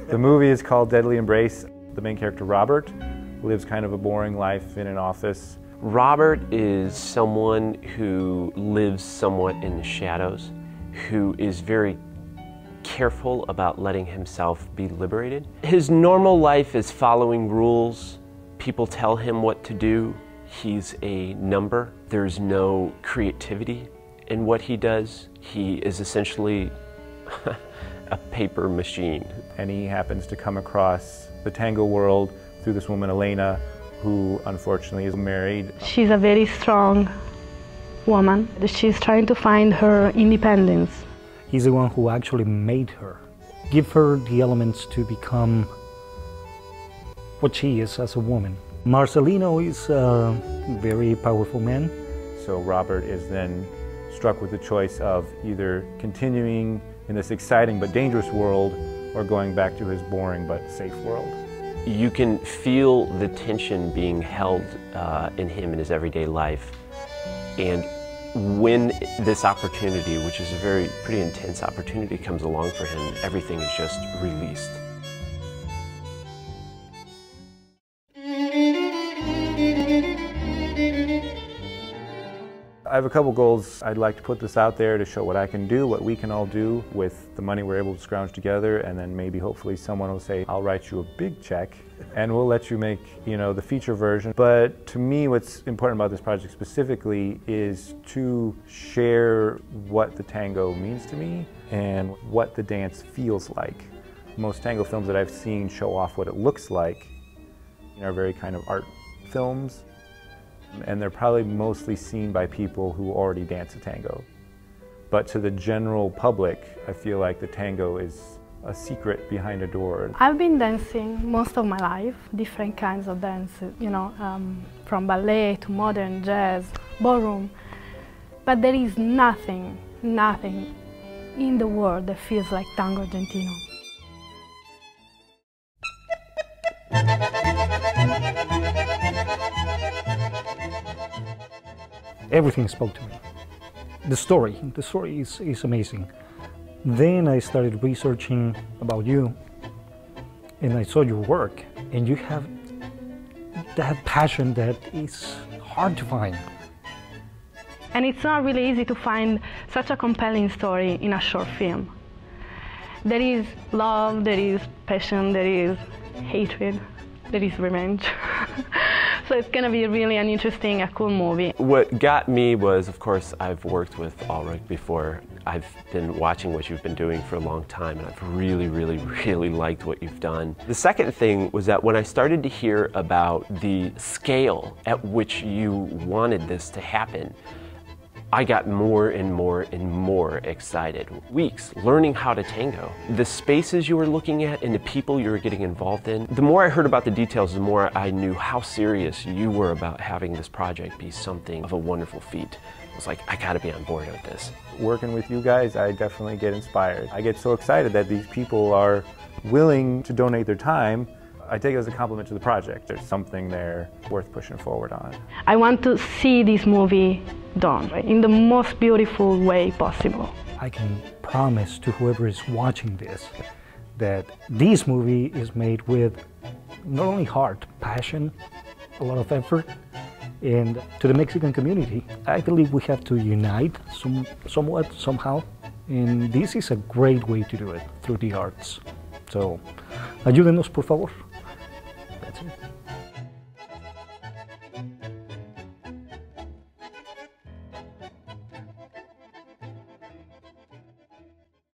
The movie is called Deadly Embrace. The main character, Robert, lives kind of a boring life in an office. Robert is someone who lives somewhat in the shadows, who is very careful about letting himself be liberated. His normal life is following rules. People tell him what to do. He's a number. There's no creativity in what he does. He is essentially a paper machine. And he happens to come across the Tango world through this woman, Elena, who unfortunately is married. She's a very strong woman. She's trying to find her independence. He's the one who actually made her, give her the elements to become what she is as a woman. Marcelino is a very powerful man. So Robert is then struck with the choice of either continuing in this exciting but dangerous world or going back to his boring but safe world. You can feel the tension being held in him in his everyday life. And when this opportunity, which is a pretty intense opportunity, comes along for him, everything is just released. I have a couple goals. I'd like to put this out there to show what I can do, what we can all do with the money we're able to scrounge together, and then maybe hopefully someone will say, I'll write you a big check and we'll let you make, the feature version. But to me, what's important about this project specifically is to share what the tango means to me and what the dance feels like. Most tango films that I've seen show off what it looks like, are very kind of art films. And they're probably mostly seen by people who already dance a tango. But to the general public, I feel like the tango is a secret behind a door. I've been dancing most of my life, different kinds of dance, from ballet to modern, jazz, ballroom. But there is nothing in the world that feels like Tango Argentino. Everything spoke to me. The story is amazing. Then I started researching about you, and I saw your work, and you have that passion that is hard to find. And it's not really easy to find such a compelling story in a short film. There is love, there is passion, there is hatred, there is revenge. So it's going to be really an interesting, a cool movie. What got me was, of course, I've worked with Alaric before. I've been watching what you've been doing for a long time, and I've really liked what you've done. The second thing was that when I started to hear about the scale at which you wanted this to happen, I got more and more excited. Weeks learning how to tango. The spaces you were looking at and the people you were getting involved in. The more I heard about the details, the more I knew how serious you were about having this project be something of a wonderful feat. I was like, I gotta be on board with this. Working with you guys, I definitely get inspired. I get so excited that these people are willing to donate their time. I take it as a compliment to the project. There's something there worth pushing forward on. I want to see this movie done in the most beautiful way possible. I can promise to whoever is watching this that this movie is made with not only heart, passion, a lot of effort, and to the Mexican community. I believe we have to unite somewhat, somehow, and this is a great way to do it, through the arts. So, ayúdenos, por favor.